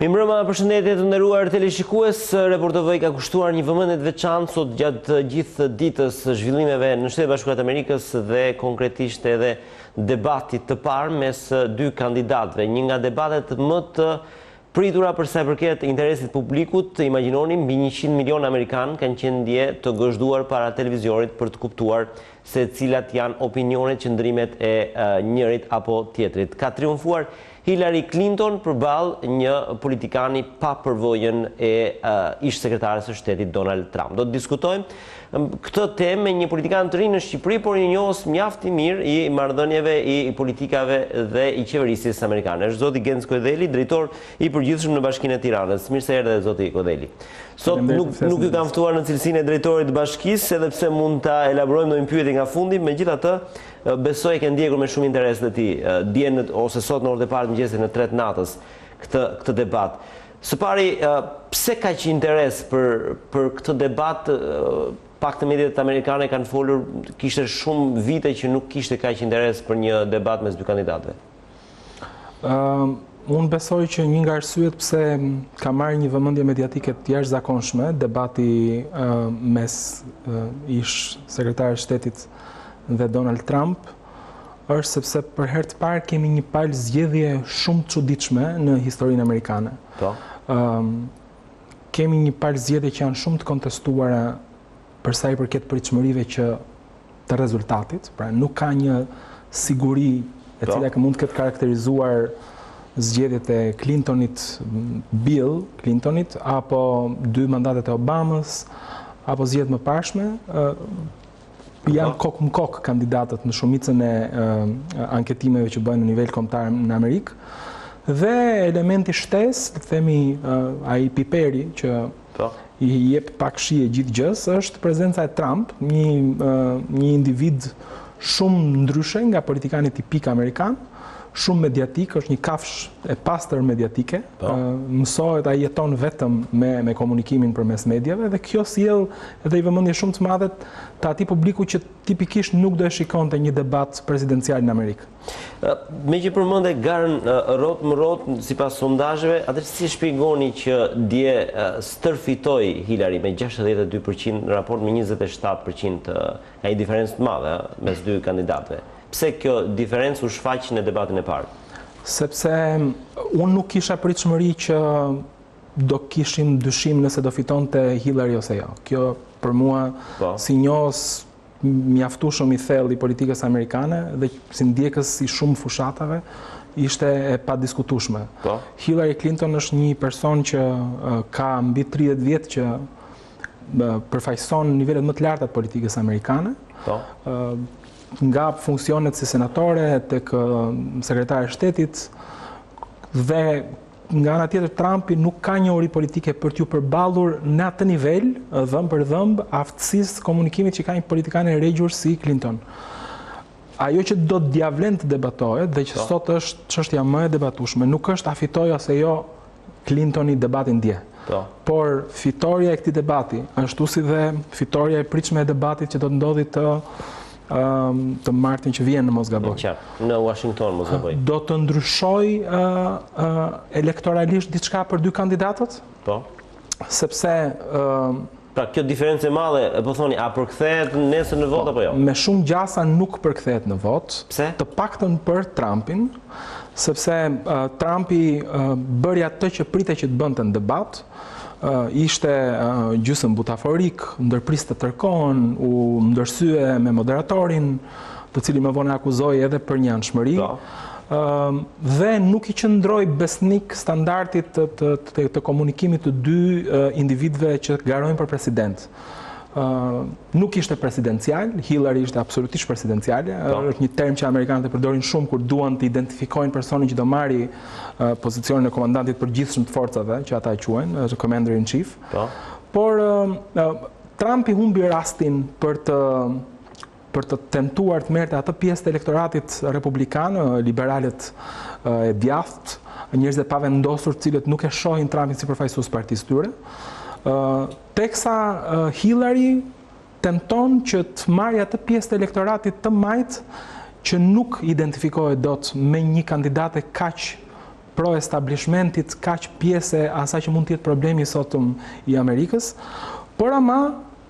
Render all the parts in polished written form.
Mirëmbrëma, përshëndetje të nderuar teleshikues. Report TV ka kushtuar një vëmendje të veçantë sot gjatë gjithë ditës zhvillimeve në Shtetet Bashkuara të Amerikës dhe konkretisht edhe debatit të parë mes dy kandidatëve. Një nga debatet më të pritura për sa i përket interesit publikut. Imagjinoni, mbi 100 milionë amerikanë kanë qenë dje të gëzhduar para televiziorit për të kuptuar se cilat janë opinionet, qëndrimet e njërit apo tjetrit. Ka triumfuar Hillary Clinton përballë një politikani pa përvojën e ish sekretares së shtetit Donald Trump. Do të diskutojmë këtë temë me një politikan të ri në Shqipëri, por një njohës mjaft i mirë i marrëdhënieve, i politikave dhe i qeverisjes amerikane. Është zoti Genc Kodeli, drejtor i përgjithshëm në Bashkinë e Tiranës. Mirë se erdhe zoti Kodeli. Sot nuk ju kam ftuar në cilësinë e drejtorit të bashkisë, edhe pse mund ta elaborojmë ndonjë pyetje nga fundi, megjithatë besoj e ke ndjekur me shumë interes dhe ti dje ose sot në orët e parë të mëngjesit në 3 natës këtë debat. Së pari, pse ka që interes për këtë debat? Pak të mediat amerikane kanë folur, kishte shumë vite që nuk kishte kaq interes për një debat mes dy kandidatëve. Unë besoj që një nga arsyet pse ka marrë një vëmendje mediatike të jashtëzakonshme debati mes ish sekretarit shtetit dhe Donald Trump është sepse për herë të parë kemi një palë zgjedhje shumë të çuditshme në historinë amerikane. Kemi një palë zgjedhje që janë shumë të kontestuara për sa i përket pritshmërive që të rezultatit, pra nuk ka një siguri e cila që mund të ketë karakterizuar zgjedhjet e Bill Clintonit apo 2 mandatet e Obamës apo zgjedhjet më parshme. Janë kokë më kokë kandidatët në shumicën e anketimeve që bëhen në nivel kombëtar në Amerikë. Dhe elementi shtesë, të themi ai piperi që i jep pak shije gjithë gjës, është prezenca e Trump, një individ shumë ndryshe nga politikani tipik amerikan, shumë mediatik, është një kafsh e pastër mediatike, mësohet ai jeton vetëm me komunikimin përmes mediave dhe kjo sjell edhe i vëmendje shumë të madhe të atij publiku që tipikisht nuk do e shikonte një debat presidencial në Amerikë. Me që përmende garën rrot më rrot sipas sondazheve, atëherë si shpjegoni që dje stërfitoi Hillary me 62% në raport me 27%, ka një diferencë të madhe mes dy kandidatëve. Pse kjo diferencë u shfaq në debatin e parë? Sepse unë nuk kisha pritshmëri që do kishim dyshim nëse do fitonte Hillary ose jo. Kjo për mua si njohës mjaftueshëm i thellë i politikës amerikane dhe si ndjekës i shumë fushatave ishte e padiskutueshme. Hillary Clinton është një person që ka mbi 30 vjet që përfaqëson nivelet më të larta të politikës amerikane. Nga funksionet si senatore, tek sekretari i shtetit dhe nga ana tjetër Trumpi nuk ka një uri politike për t'ju përballur në atë nivel, dhëmb për dhëmb, aftësisë komunikimit që ka një politikanë e regjur si Clinton. Ajo që do të diavlen të debatohet dhe që sot është çështja më e debatueshme, nuk është a fitoi ose jo Clintoni debatin dje. Por fitoria e këtij debati, ashtu si dhe fitoria e pritshme e debatit që do të ndodhi të martin që vjen në Mosgaboj. Në Washington, Mosgaboj. Do të ndryshoj elektoralisht diçka për dy kandidatët? Sepse pra kjo diferencë e madhe, po thoni, a përkthehet nesër në vot apo jo? Me shumë gjasa nuk përkthehet në vot. Pse? Të paktën për Trumpin, sepse Trumpi bëri atë që pritej që të bënte në debat. Ishte gjysmë butaforik, ndërpriste tërkohën, u ndërsye me moderatorin, të cili më vonë akuzoi edhe për një anshmëri, dhe nuk i qëndroi besnik standardit të komunikimit të dy individëve që garojnë për president. Nuk ishte presidencial, Hillary ishte absolutisht presidenciale, është një term që amerikanët e përdorin shumë kur duan të identifikojnë personin që do marri pozicionin e komandantit përgjithshëm të forcave, që ata e quajnë, commander in chief. Por Trumpi humbi rastin për të tentuar të merrte atë pjesë të elektoratit republikan, liberalet e djathtë, njerëz të pavendosur, të cilët nuk e shohin Trumpin si përfaqësues partisë tyre. Teksa Hillary tenton që të marrë atë pjesë të elektoratit të majt që nuk identifikohet dot me një kandidate kaq pro-establishmentit kaq pjesë asaj që mund të jetë problemi sotëm i Amerikës, por ama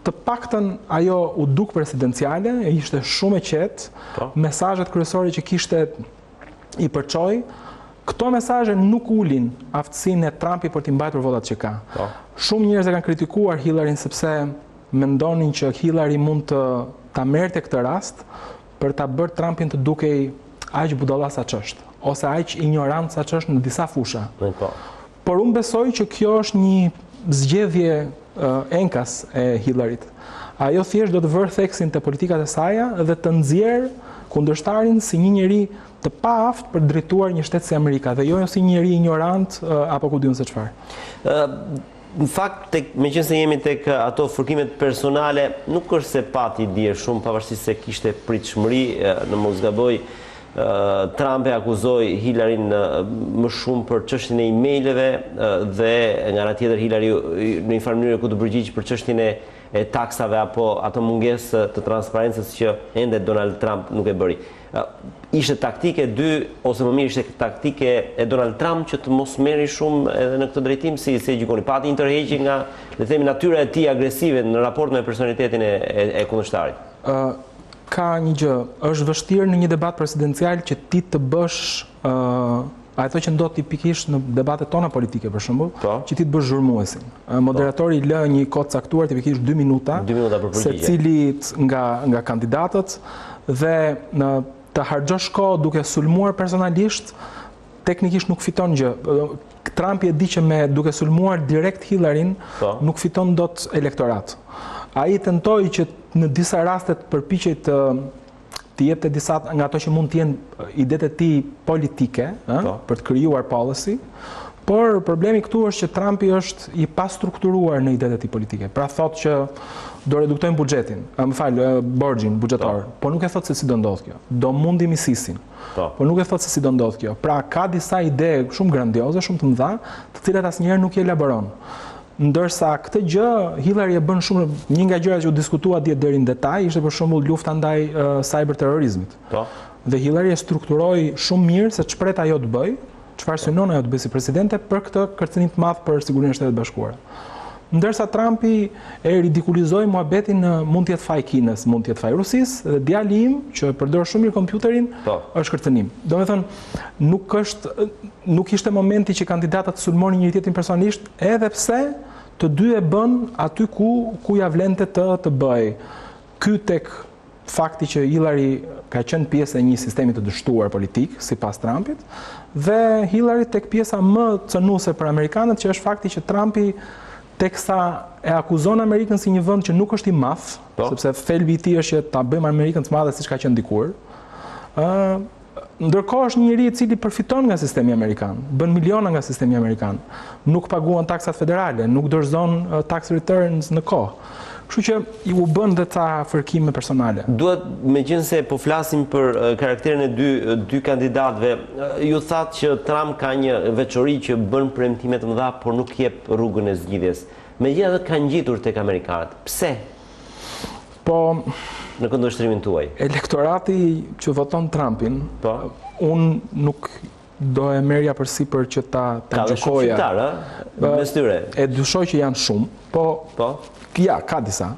të paktën ajo u duk presidenciale, ishte shumë e qetë, mesazhet kryesore që kishte i përçoi, këto mesazhe nuk ulin aftësinë e Trumpit për të mbajtur votat që ka. Shumë njerëz e kanë kritikuar Hillaryn sepse mendonin që Hillary mund ta merrte këtë rast për ta bërë Trumpin të dukej aq budalla sa ç'është, ose aq ignorant sa ç'është në disa fusha. Por unë besoj që kjo është një zgjedhje enkas e Hillaryt. Ajo thjesht do të vërë theksin të politikat e saja dhe të nxjerrë kundërshtarin si një njeri të paaft për drejtuar një shtet si Amerika, dhe jo si një njeri ignorant apo ku diun se çfarë. Në fakt, meqense jemi tek ato fërkimet personale, nuk është se pati dje shumë, pavarësisht se kishte pritshmëri, në mos gaboj, Trump e akuzoi Hillaryn më shumë për çështjen e emaileve dhe nga ana tjetër Hillary në një farë mënyrë ku të përgjigj për çështjen e taksave apo ato mungesë të transparencës që ende Donald Trump nuk e bëri. Ishte taktike ose më mirë ishte taktike e Donald Trump që të mos merri shumë edhe në këtë drejtim, si e gjykoni? Pati një tërheqje nga, le të themi, natyra e tij agresive në raport me personalitetin e kundërshtarit. Ka një gjë, është vështirë në një debat presidencial që ti të bësh ato që ndodh tipikisht në debatet tona politike, për shembull, që ti të bësh zhurmuesin. Moderatori lë një kohë caktuar, tipikisht 2 minuta, secilit nga kandidatët, dhe të harxhosh kohë duke sulmuar personalisht, teknikisht nuk fiton gjë. Trumpi e di që duke sulmuar direkt Hillaryn nuk fiton dot elektorat. Ai tentoi që në disa raste të përpiqej të jepte disa nga ato që mund të jenë idetë e tij politike, për të krijuar policy, por problemi këtu është që Trumpi është i pastrukturuar në idetë e tij politike. Pra thotë që do reduktojmë buxhetin, borxhin buxhetor, por nuk e thotë se si do ndodh kjo. Do mundim ISIS-in, por nuk e thotë se si do ndodh kjo. Pra ka disa ide shumë grandioze, shumë të mëdha, të cilat asnjëherë nuk i elaboron. Ndërsa këtë gjë Hillary e bën shumë. Një nga gjërat që u diskutua dje deri në detaj ishte për shembull lufta ndaj cyberterrorizmit. Dhe Hillary e strukturoi shumë mirë se ç'pret ajo të bëj, çfarë synon ajo të bëjë si presidente për këtë kërcënim të madh për sigurinë e Shtetit Bashkuara. Ndërsa Trumpi e ridikulizoi muhabetin mund të jetë faj Kinës, mund të jetë faj Rusisë, dhe djali im që përdor shumë mirë kompjuterin është kërcënim. Domethënë nuk ishte momenti që kandidatët sulmonin njëri tjetrin personalisht, edhe pse të dy e bën aty ku ja vlente të bëj. Ky tek fakti që Hillary ka qenë pjesë e një sistemi të dështuar politik sipas Trumpit, dhe Hillary tek pjesa më cënuese për amerikanët, që është fakti që Trumpi teksa e akuzon Amerikën si një vend që nuk është i madh, sepse thelbi i tij është që ta bëjmë Amerikën të madhe siç ka qenë dikur. Ndërkohë është një njeri i cili përfiton nga sistemi amerikan, bën miliona nga sistemi amerikan, nuk paguan taksat federale, nuk dorëzon tax returns në kohë. Kështu që u bën dhe ca fërkime personale. Duhet, meqense po flasim për karakterin e dy kandidatëve, ju thatë që Trump ka një veçori që bën premtime të mëdha, por nuk jep rrugën e zgjidhjes. Megjithatë ka ngjitur tek amerikanët. Pse? Po, në këndvështrimin tuaj. Elektorati që voton Trumpin, unë nuk do e merja përsipër që ta gjykoja. Ka dhe shumë shqiptarë, mes tyre. E dyshoj që janë shumë, po ja, ka disa.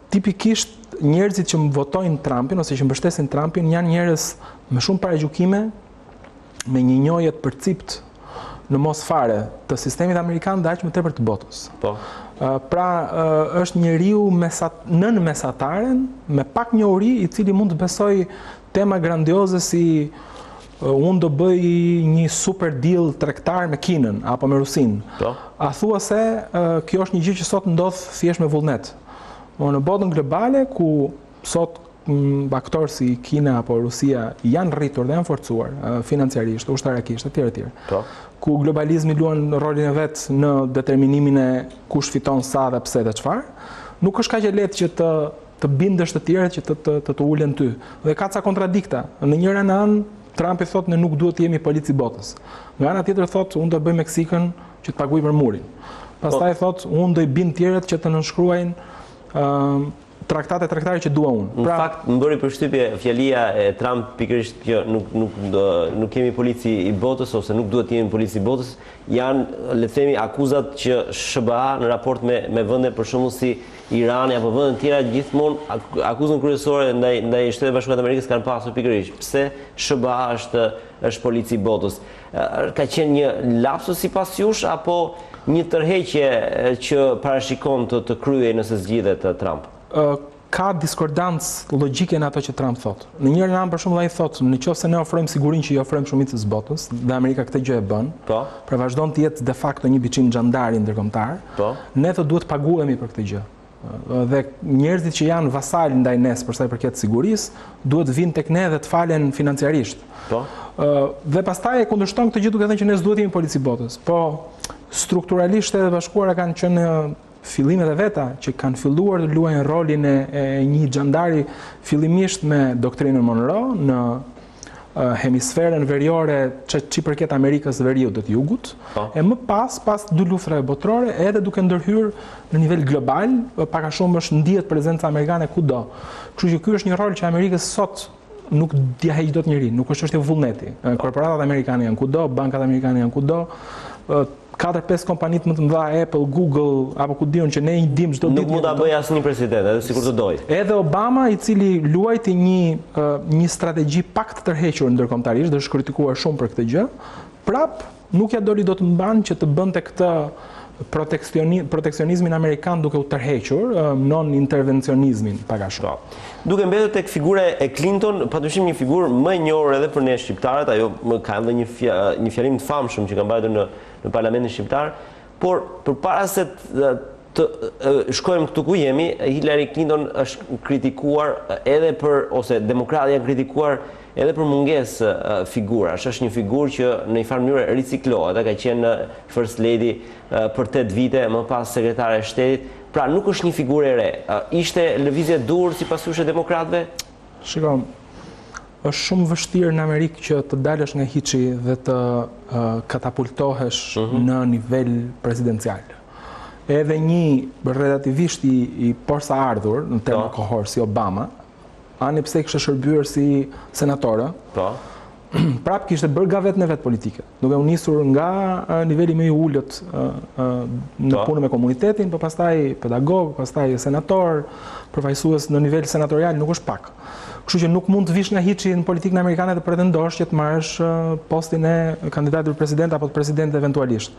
Tipikisht njerëzit që më votojnë Trumpin ose që mbështesin Trumpin janë njerëz me shumë paragjykime, me një njohje të përcipt në mos fare të sistemit amerikan dhe aq më tepër të botës. Pra është njeriu nën mesataren me pak njohuri, i cili mund të besoj tema grandioze si unë do bëj një super deal tregtar me Kinën apo me Rusinë. A thua se kjo është një gjë që sot ndodh thjesht me vullnet. Në botën globale ku sot aktorë si Kina apo Rusia janë rritur dhe janë forcuar financiarisht, ushtarakisht etj. Ku globalizmi luan rolin e vet në determinimin e kush fiton sa dhe pse dhe çfarë, nuk është kaq e lehtë që të bindesh të tjerët që të ulen ty. Dhe ka ca kontradikta. Në njëra anë Trumpi thotë ne nuk duhet të jemi polici botës. Nga ana tjetër thotë unë do bëj Meksikën që të paguaj për murin. Pastaj thotë unë do i bind tjerët që të nënshkruajnë tregtare që dua unë. Në fakt, më bëri përshtypje fjalia e Trump pikërisht që nuk kemi polici i botës ose nuk duhet të jemi polici i botës, janë, le të themi, akuzat që SBA në raport me vende për shembull si Irani apo vende të tjera gjithmonë akuzën kryesore ndaj Shtetit Bashkuar të Amerikës kanë pasur pikërisht pse SBA është polici i botës. Ka qenë një lapsus sipas jush apo një tërheqje që parashikon të kryej nëse zgjidhet Trump? Ka diskordancë logjike në ato që Trump thotë. Në njërin anë për shembull ai thotë, nëse ne ofrojmë sigurinë që i ofrojmë shumicës botës, dhe Amerika këtë gjë e bën, Po. Pra vazhdon të jetë de facto një biçim xhandari ndërkombëtar, Po. Ne të duhet paguhemi për këtë gjë. Dhe njerëzit që janë vasal ndaj nes për sa i përket sigurisë, duhet vinë tek ne dhe të falen financiarisht. Po. Dhe pastaj e kundërshton këtë gjë duke thënë që ne s'duhet jemi polici i botës. Po strukturalisht Shtetet Bashkuara kanë qenë fillimet e veta që kanë filluar të luajnë rolin e një xhandari fillimisht me doktrinën Monroe në hemisferën veriore që përket Amerikës Veriut dhe të Jugut, e më pas dy luftrave botërore, edhe duke ndërhyrë në nivel global, pak a shumë është ndihet prezenca amerikane kudo. Kështu që ky është një rol që Amerikës sot nuk dia heq dot njëri, nuk është çështje vullneti. Korporatat amerikane janë kudo, bankat amerikane janë kudo. 4-5 kompanitë më të mëdha, Apple, Google, apo ku diun që ne i dim çdo ditë. Nuk mund ta bëj asnjë president, edhe sikur të doj. Edhe Obama, i cili luajti një strategji pak të tërhequr ndërkombëtarisht, dhe është kritikuar shumë për këtë gjë, prap nuk ja doli dot mban që të bënte këtë proteksionizmin amerikan duke u tërhequr, non-intervencionizmin pak a shumë. Duke mbetur tek figura e Clinton, padyshim një figurë më e njohur edhe për ne shqiptarët, ajo ka edhe një fjalim të famshëm që ka mbajtur në Parlamentin shqiptar, por përpara se të shkojmë këtu ku jemi, Hillary Clinton është kritikuar edhe ose demokratët janë kritikuar edhe për mungesë figurash. Është një figurë që në një farë mënyrë riciklohet, ka qenë First Lady për 8 vite, më pas sekretare e shtetit. Pra nuk është një figurë e re. Ishte lëvizje dur sipas jush e demokratëve? Shikom, është shumë vështirë në Amerikë që të dalësh nga hiçi dhe të katapultohesh në nivel presidencial. Edhe një relativisht i posaardhur në terma kohor si Obama, ani pse kishte shërbyer si senatore, prap kishte bërë gavetën e vet politike, duke u nisur nga niveli më i ulët në punë me komunitetin, por pastaj pedagog, pastaj senator, përfaqësues në nivel senatorial, nuk është pak. Kështu që nuk mund të vish nga hiçi në politikën amerikane të pretendosh që të marrësh postin e kandidatit për president apo të president eventualisht.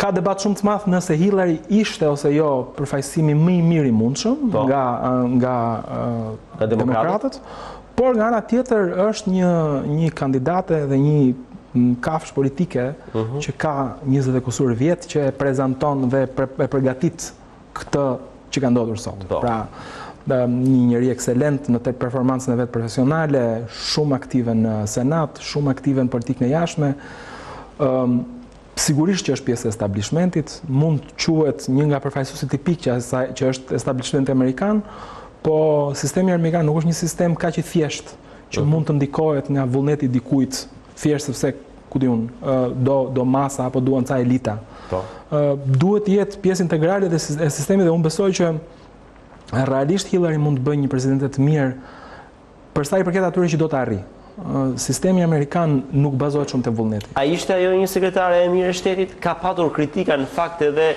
Ka debat shumë të madh nëse Hillary ishte ose jo përfaqësimi më i mirë i mundshëm nga demokratët, por nga ana tjetër është një kandidate dhe një kafshë politike që ka 20 e kusur vjet që e prezanton dhe e përgatit këtë që ka ndodhur sot. Pra, një njeri ekselent në performancën e vet profesionale, shumë aktive në Senat, shumë aktive në politikën e jashtme. Sigurisht që është pjesë e establishmentit, mund të quhet një nga përfaqësuesit tipik që është establishmenti amerikan, po sistemi amerikan nuk është një sistem kaq i thjeshtë që mund të ndikohet nga vullneti i dikujt thjesht sepse ku diun do masa apo duan ca elita. Duhet të jetë pjesë integrale e sistemit dhe unë besoj që realisht Hillary mund të bëjë një presidente të mirë për sa i përket atyre që do të arrijë. Sistemi amerikan nuk bazohet shumë te vullneti. A ishte ajo një sekretare e mirë e shtetit? Ka patur kritika në fakt edhe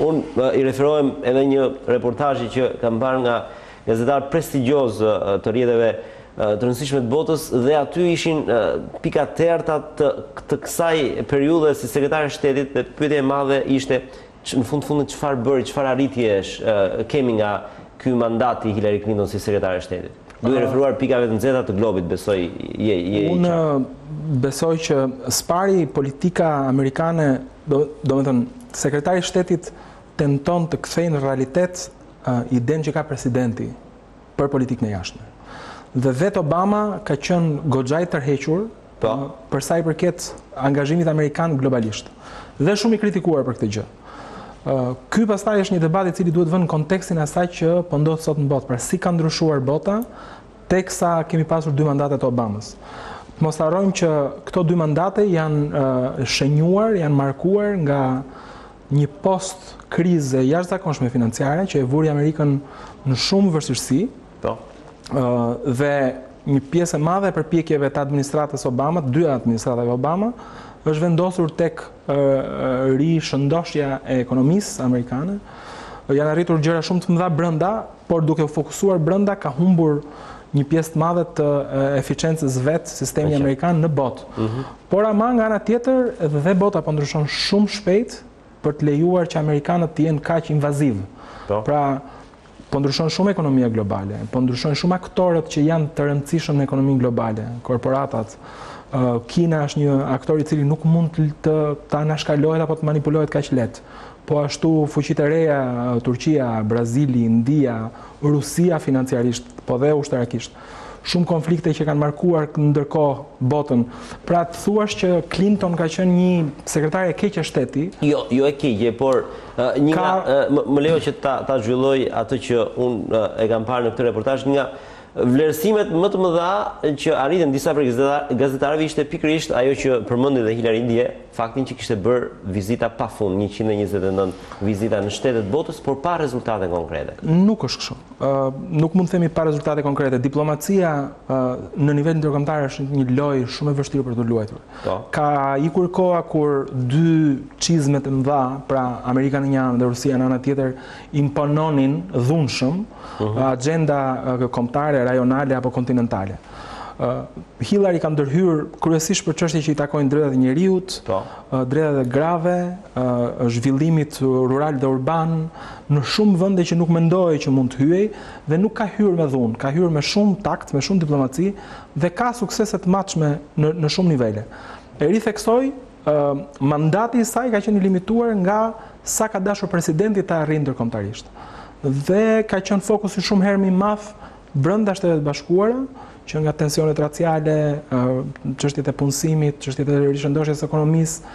unë i referohem edhe një reportazhi që kam parë nga gazetar prestigjioz të rrjeteve të rëndësishme të botës dhe aty ishin pika terta të kësaj periudhe si sekretare e shtetit dhe pyetja e madhe ishte në fundit çfarë bëri, çfarë arritjesh kemi nga ky mandat i Hillary Clinton si sekretare e shtetit. Duhet referuar pikave të nxehta të globit, besoj Unë besoj që spari politika amerikane, domethënë sekretari i shtetit tenton të kthejë në realitet idenë që ka presidenti për politikën e jashtme. Dhe vetë Obama ka qenë goxha i tërhequr për sa i përket angazhimit amerikan globalisht. Dhe shumë i kritikuar për këtë gjë. Ky pastaj është një debat i cili duhet vënë në kontekstin e asaj që po ndodh sot në botë, pra si ka ndryshuar bota teksa kemi pasur 2 mandate të Obamës. Mos harrojmë që këto 2 mandate janë shenjuar, janë markuar nga një post krize jashtëzakonshme financiare që e vuri Amerikën në shumë vështirësi, dhe një pjesë e madhe e përpjekjeve të administratës Obama, dy administratave Obama, është vendosur tek rishëndoshja e ekonomisë amerikane. Janë arritur gjëra shumë të mëdha brenda, por duke u fokusuar brenda ka humbur një pjesë të madhe të eficiencës vetë sistemi amerikan në botë. Por ama nga ana tjetër dhe bota po ndryshon shumë shpejt për të lejuar që amerikanët të jenë kaq invaziv. Pra po ndryshon shumë ekonomia globale, po ndryshon shumë aktorët që janë të rëndësishëm në ekonominë globale, korporatat. Kina është një aktor i cili nuk mund të anashkalohet apo të manipulohet kaq lehtë. Po ashtu fuqitë e reja, Turqia, Brazili, India, Rusia financiarisht, po dhe ushtarakisht. Shumë konflikte që kanë markuar ndërkohë botën. Pra të thuash që Clinton ka qenë një sekretar e keq e shteti. Jo e keqe, por më lejo që ta zhvilloj atë që unë e kam parë në këtë reportazh, nga vlerësimet më të mëdha që arritën disa prej gazetarëve ishte pikërisht ajo që përmendi dhe Hillary dje, faktin që kishte bërë vizita pafund, 129 vizita në shtetet botës, por pa rezultate konkrete. Nuk është kështu. Nuk mund të themi pa rezultate konkrete. Diplomacia në nivel ndërkombëtar është një lojë shumë e vështirë për të luajtur. Ka ikur koha kur dy çizme të mëdha, pra Amerika në një anë dhe Rusia në anën tjetër, impononin dhunshëm agenda kombëtare, rajonale apo kontinentale. Hillary ka ndërhyrë kryesisht për çështje që i takojnë drejtat e njerëzit, drejtat e grave, zhvillimit rural dhe urban në shumë vende që nuk mendohej që mund të hyej dhe nuk ka hyrë me dhunë, ka hyrë me shumë takt, me shumë diplomaci dhe ka suksese të matshme në shumë nivele. E ritheksoj, mandati i saj ka qenë i limituar nga sa ka dashur presidenti ta arrijë ndërkombëtarisht. Dhe ka qenë fokusi shumë herë më i madh brenda Shteteve të Bashkuara, që nga tensionet raciale, çështjet e punësimit, çështjet e rishëndoshjes së ekonomisë,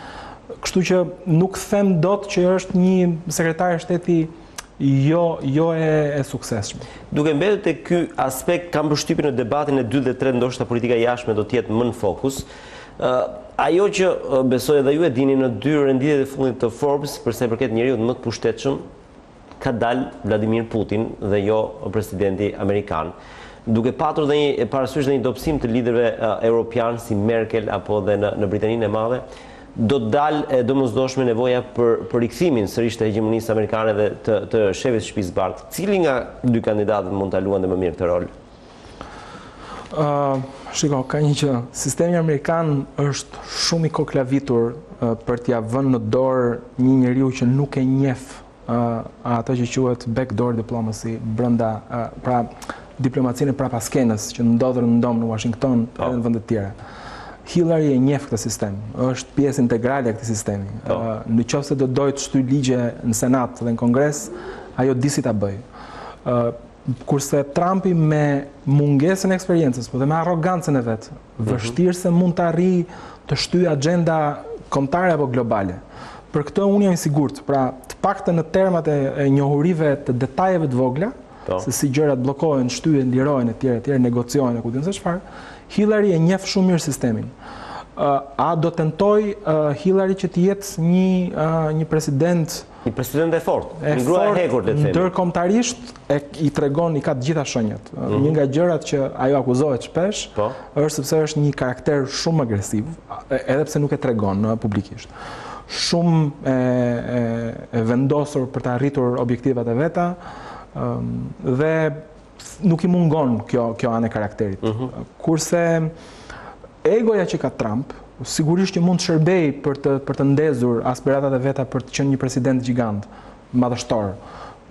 kështu që nuk them dot që është një sekretar shteti jo e suksesshëm. Duke mbetur te ky aspekt, kam përshtypjen në debatin e 2 dhe 3 ndoshta politika jashtme do të jetë më në fokus. Ajo që besoj edhe ju e dini, në 2 renditjet e fundit të Forbes, për sa i përket njeriut më të pushtetshëm, ka dalë Vladimir Putin dhe jo presidenti amerikan, duke patur dhe parasysh dhe një dobësim të liderëve europian si Merkel apo dhe në Britaninë e Madhe, do të dalë e domosdoshme nevoja për rikthimin sërish të hegemonisë amerikane dhe të shefit të shtëpisë bardhë. Cili nga dy kandidatët mund ta luante më mirë këtë rol? Shiko, ka një që sistemi amerikan është shumë i koklavitur për t'ia vënë në dorë një njeriu që nuk e njeh ato që quhet backdoor diplomacy brenda, pra diplomacinë e prapaskenës që ndodhet në dom në Washington edhe në vende të tjera. Hillary e njeh këtë sistem, është pjesë integrale e këtij sistemi. Nëse do dojë të shtyjë ligje në Senat dhe në Kongres, ajo di si ta bëj. Kurse Trumpi me mungesën e eksperiencës, po dhe me arrogancën e vet, vështirë se mund të arrijë të shtyjë agenda kombëtare apo globale. Për këtë unë jam i sigurt, pra të paktën në termat e njohurive të detajeve të vogla, se si gjërat bllokohen, shtyhen, lirohen etj, negociojnë, ku diun se çfarë, Hillary e njeh shumë mirë sistemin. A do tentoj Hillary që të jetë një president e fortë, një grua e hekur, le të themi. Ndërkombëtarisht i tregon, i ka të gjitha shenjat. Një nga gjërat që ajo akuzohet shpesh është sepse është një karakter shumë agresiv, edhe pse nuk e tregon publikisht. Shumë e vendosur për të arritur objektivat e veta dhe nuk i mungon kjo anë e karakterit. Kurse egoja që ka Trump, sigurisht që mund të shërbej për të ndezur aspiratat e veta për të qenë një president gjigant, madhështor.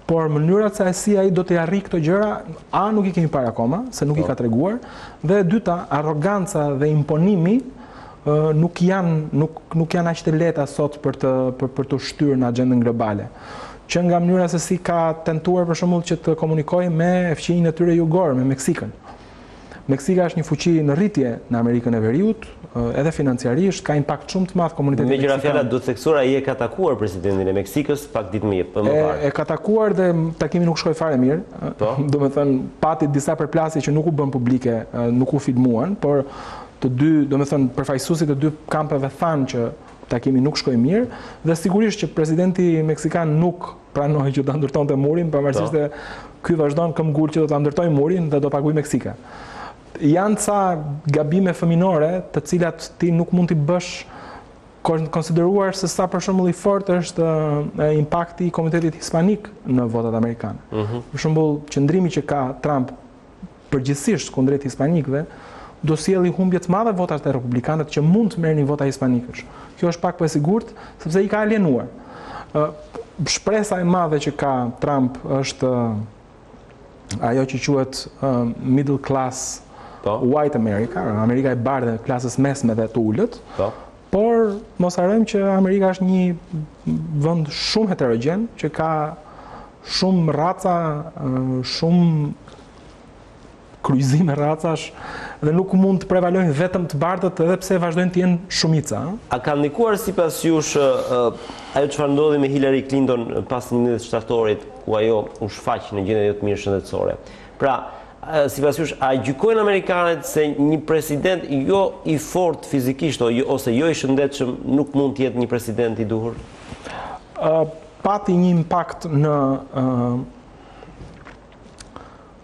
Por mënyrat se si ai do të arrijë këto gjëra, a nuk i kemi parë akoma, se nuk i ka treguar, dhe e dyta, arroganca dhe imponimi nuk janë aq të lehta sot për të shtyrë në agendën globale. Që nga mënyra se si ka tentuar për shembull që të komunikojë me fqinjin e tyre jugor, me Meksikën. Meksika është një fuqi në rritje në Amerikën e Veriut, edhe financiarisht, ka impakt shumë të madh komunitetit meksikan. Me gjëra fjala duhet theksuar, ai e ka takuar presidentin e Meksikës pak ditë më parë. E ka takuar dhe takimi nuk shkoi fare mirë. Domethënë pati disa përplasje që nuk u bën publike, nuk u filmuan, por të dy, domethënë përfaqësuesit të dy kampeve thanë që takimi nuk shkoi mirë dhe sigurisht që presidenti meksikan nuk pranoi që ta ndërtonte murin, pavarësisht se ky vazhdon këmbgul që do ta ndërtojë murin dhe do paguajë Meksika. Janë ca gabime fëminore të cilat ti nuk mund t'i bësh konsideruar se sa për shembull i fortë është impakti i Komitetit Hispanik në votat amerikane. Për shembull, qëndrimi që ka Trump përgjithsisht kundrejt hispanikëve do sjellë humbje të mëdha votat e republikanët që mund të merrnin vota hispanikësh. Kjo është pak po e sigurt sepse i ka alienuar. Shpresa e madhe që ka Trump është ajo që quhet middle class white America, Amerika e bardhë, klasës mesme dhe të ulët. Por mos harrojmë që Amerika është një vend shumë heterogjen, që ka shumë raca, shumë kryqëzime racash dhe nuk mund të prevalojnë vetëm të bardhët edhe pse vazhdojnë të jenë shumica. A ka ndikuar sipas jush ajo çfarë ndodhi me Hillary Clinton pas 11 shtatorit, ku ajo u shfaq në gjendje jo të mirë shëndetësore? Pra, sipas jush, a gjykojnë amerikanët se një president jo i fortë fizikisht ose jo i shëndetshëm nuk mund të jetë një president i duhur? Pati një impakt në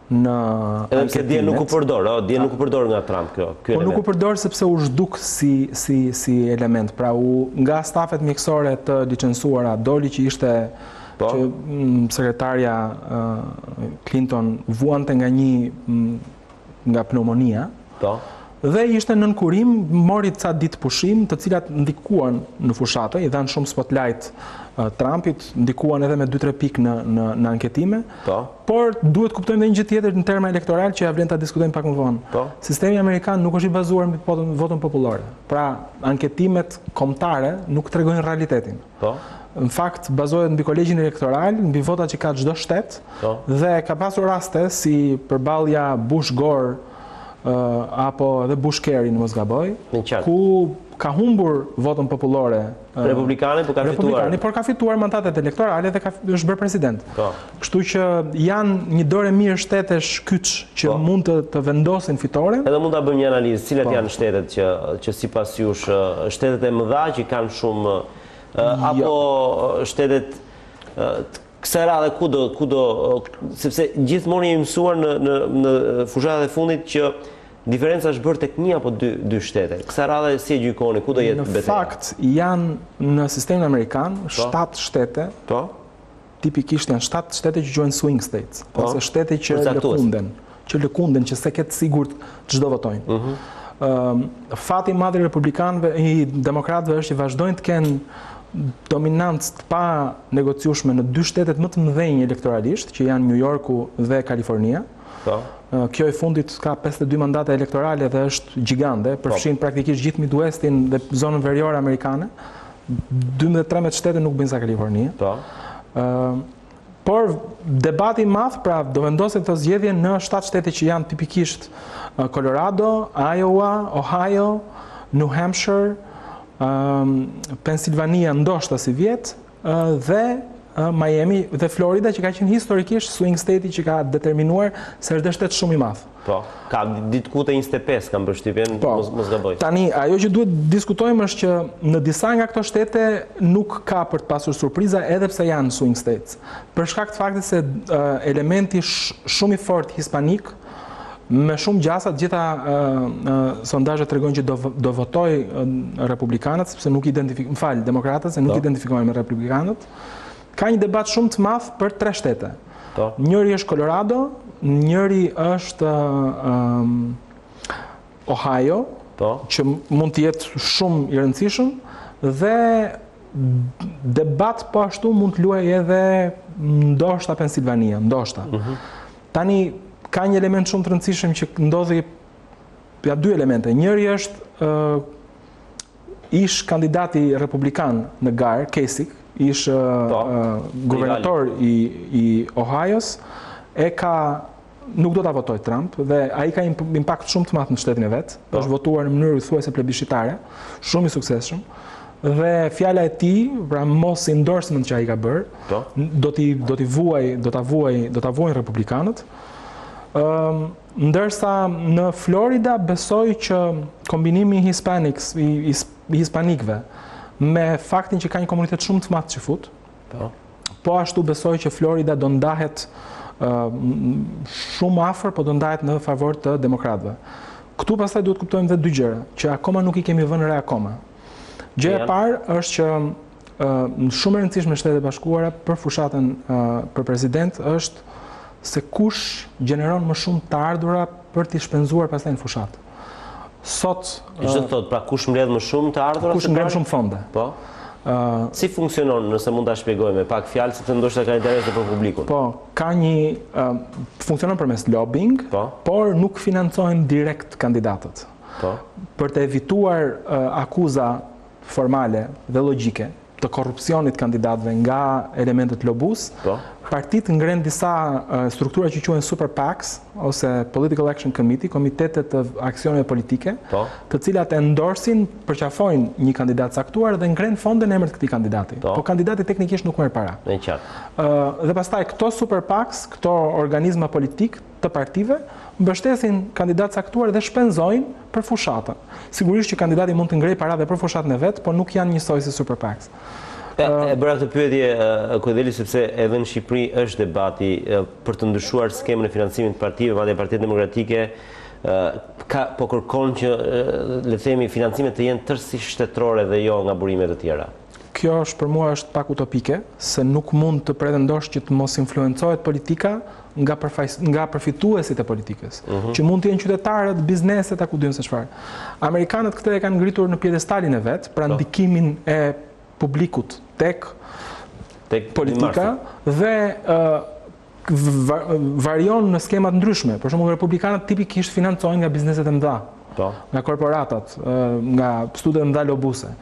edhe pse dje nuk u përdor nga Trump kjo po element. nuk u përdor sepse u zhduk si element. Pra nga stafet mjekësore të licencuara doli që ishte që sekretarja Clinton vuante nga pneumonia. Dhe ishte nën kurim, mori ca ditë pushim, të cilat ndikuan në fushatë, i dhanë shumë spotlight Trumpit, ndikuan edhe me 2-3 pikë në anketime. Por duhet kuptojmë edhe një gjë tjetër në terma elektoral që ja vlen ta diskutojmë pak më vonë. Sistemi amerikan nuk është i bazuar mbi votën popullore. Pra, anketimet kombëtare nuk tregojnë realitetin. Në fakt, bazohet mbi kolegjin elektoral, mbi votat që ka çdo shtet, dhe ka pasur raste si përballja Bush-Gore apo edhe Bush-Kerry në mos gaboj, ku ka humbur votën popullore republikane, por ka fituar. Por ka fituar mandatet elektorale dhe është bërë president. Kështu që janë një dorë mirë shtetesh kyç që mund të vendosin fitoren. Edhe mund ta bëjmë një analizë, cilat janë shtetet që sipas jush shtetet e mëdha që kanë shumë apo shtetet kësaj radhe kudo sepse gjithmonë jemi mësuar në fushatat e fundit që diferenca është bërë tek një apo dy shtete. Kësaj radhe si e gjykoni, ku do jetë betejë? Në fakt janë në sistemin amerikan 7 shtete. Tipikisht janë 7 shtete që quhen swing states, ose shtete që lëkunden, që se ketë sigurt çdo votojnë. Fati i madh i republikanëve i demokratëve është që vazhdojnë të kenë dominancë të pa negociueshme në 2 shtetet më të mëdhenj elektoralisht, që janë New Yorku dhe Kalifornia. Kjo e fundit ka 52 mandate elektorale dhe është gjigande, përfshin praktikisht gjithë Midwestin dhe zonën veriore amerikane. 12-13 shtete nuk bëjnë sa Kalifornia. Por debati i madh, pra do vendoset të zgjedhje në 7 shtete që janë tipikisht Colorado, Iowa, Ohio, New Hampshire, Pennsylvania ndoshta si vjet, dhe Miami dhe Florida që ka qenë historikisht swing state që ka determinuar se është shtet shumë i madh. Ka ditkute 25 kam përshtypjen, mos gaboj. Tani ajo që duhet diskutojmë është që në disa nga këto shtete nuk ka për të pasur surpriza edhe pse janë swing states. Për shkak të faktit se elementi shumë i fortë hispanik me shumë gjasa, gjitha sondazhet tregojnë që do votojë republikanët sepse nuk demokratët se nuk identifikohen me republikanët. Ka një debat shumë të madh për 3 shtete. Njëri është Colorado, njëri është Ohio, që mund të jetë shumë i rëndësishëm, dhe debat po ashtu mund të luajë edhe ndoshta Pennsylvania, ndoshta. Tani ka një element shumë të rëndësishëm që ndodhi, ja 2 elemente. Njëri është ish kandidati republikan në garë, Kasich, ish guvernator i Ohio's, nuk do ta votojë Trump dhe ai ka impakt shumë të madh në shtetin e vet. Është votuar në mënyrë thuajse plebiscitare, shumë i suksesshëm. Dhe fjala e tij, pra mos endorsement që ai ka bërë, do ta vuajnë republikanët. Ndërsa në Florida besoj që kombinimi i hispanikëve me faktin që ka një komunitet shumë të madh që fut. Po ashtu besoj që Florida do ndahet shumë afër, po do ndahet në favor të demokratëve. Këtu pastaj duhet kuptojmë dhe dy gjëra, që akoma nuk i kemi vënë re akoma. Gjëja e parë është që në shumë e rëndësishme në Shtetet e Bashkuara për fushatën për president është se kush gjeneron më shumë të ardhura për t'i shpenzuar pastaj në fushatë. Sot Ç'do thot, pra kush mbledh më shumë të ardhura? Kush ngre më shumë fonde. Po. Si funksionon, nëse mund ta shpjegoj me pak fjalë, sepse ndoshta ka interese për publikun. Po, ka funksionon përmes lobbying, por nuk financojnë direkt kandidatët. Po. Për të evituar akuza formale dhe logjike të korrupsionit kandidatëve nga elementet lobus, partitë ngren disa struktura që quhen Super PACs ose Political Action Committee, komitetet të aksioneve politike, të cilat endorsin, përqafojnë një kandidat caktuar dhe ngren fonde në emër të këtij kandidati. Po kandidati teknikisht nuk merr para. Në qartë. Dhe pastaj këto Super PACs, këto organizma politik të partive, mbështesin kandidat caktuar dhe shpenzojnë për fushatën. Sigurisht që kandidati mund të ngrej para dhe për fushatën e vet, por nuk janë njësoj si Super PACs. E bëra këtë pyetje Kodeli sepse edhe në Shqipëri është debati për të ndryshuar skemën e financimit të partive, madje Partia Demokratike po kërkon që le të themi financimet të jenë tërësisht shtetërore dhe jo nga burime të tjera. Kjo është për mua është pak utopike, se nuk mund të pretendosh që të mos influencohet politika nga përfituesit e politikës, që mund të jenë qytetarët, bizneset, ku diun se çfarë. Amerikanët këtë e kanë ngritur në pjedestalin e vet, pra ndikimin e publikut tek politika dhe varion në skema të ndryshme. Për shembull, republikanët tipikisht financojnë nga bizneset e mëdha, nga korporatat, nga studet e mëdha lobuse.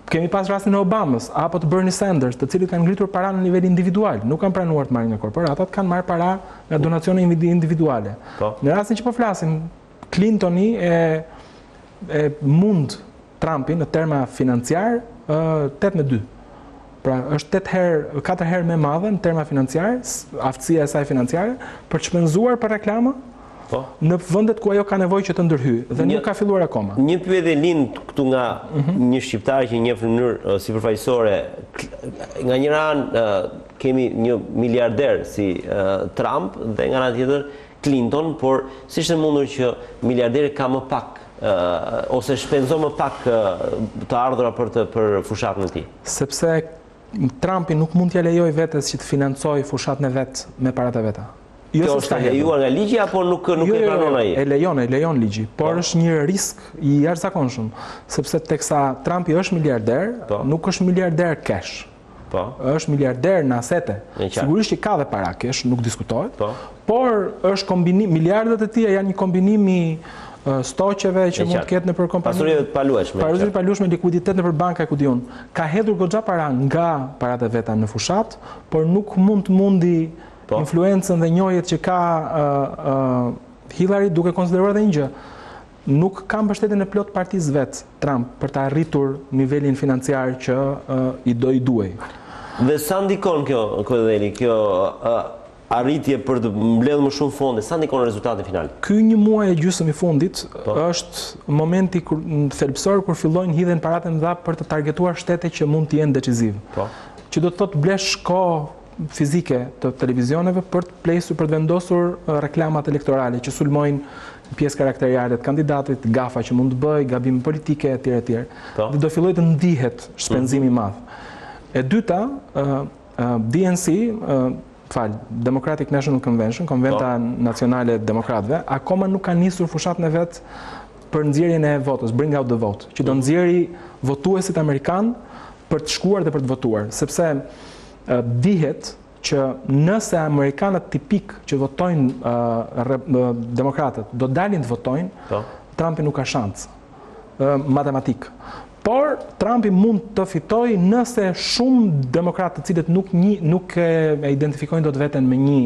Kemi pas rastin e Obamës apo të Bernie Sanders, të cilët kanë ngritur para në nivel individual, nuk kanë pranuar të marrin nga korporatat, kanë marrë para nga donacione individuale. Në rastin që po flasim, Clintoni e mund Trumpin në terma financiar 8-2. Pra është 4 herë më madhe në terma financiare, aftësia e saj financiare për të shpenzuar për reklama në vendet ku ajo ka nevojë që të ndërhyjë dhe nuk ka filluar akoma. Një pyetje lind këtu nga një shqiptar që njeh në mënyrë sipërfaqësore. Nga njëra anë kemi një miliarder si Trump dhe nga ana tjetër Clinton, por si është e mundur që miliarderi ka më pak ose shpenzon më pak të ardhura për fushatën e tij? Sepse Trumpi nuk mund t'ja lejoj vetes që të financojë fushatën e vet me parat e veta. Kjo është e lejuar nga ligji apo nuk e pranon ai? E lejon ligji, por është një risk i jashtëzakonshëm, sepse teksa Trumpi është miliarder, nuk është miliarder cash. Është miliarder në asete. Sigurisht që ka dhe para cash, nuk diskutohet, por është kombinim, miliardët e tij janë një kombinim i stoqeve që mund të ketë nëpër kompani. Pasurive të paluajshme. Pasurive të paluajshme, likuiditet nëpër banka ku diun. Ka hedhur goxha para nga parat e veta në fushat, por nuk mund të mundi influencën dhe njohjet që ka Hillary, duke konsideruar edhe një gjë. Nuk ka mbështetjen e plot partisë vet Trump për të arritur nivelin financiar që i duhej. Dhe sa ndikon kjo, Kodeli, kjo arritje për të mbledhur më shumë fonde, sa ndikon rezultati final? Ky një muaj e gjysmë i fundit është momenti thelbësor kur fillojnë hidhen paratë mëdha për të targetuar shtete që mund të jenë decisive. Që do të thotë blesh kohë fizike të televizioneve për të plesur, për të vendosur reklamat elektorale që sulmojnë pjesë karakteriale të kandidatit, gafa që mund të bëj, gabime politike etj. Dhe do fillojë të ndihet shpenzimi i madh. E dyta, DNC, Democratic National Convention, Konventa Nacionale e Demokratëve, akoma nuk ka nisur fushatën e vet për nxjerrjen e votës, bring out the vote, që do nxjerrë votuesit amerikan për të shkuar dhe për të votuar, sepse dihet që nëse amerikanët tipik që votojnë demokratët do dalin të votojnë, Trumpi nuk ka shans matematik. Por Trumpi mund të fitojë nëse shumë demokratë të cilët nuk e identifikojnë dot veten me një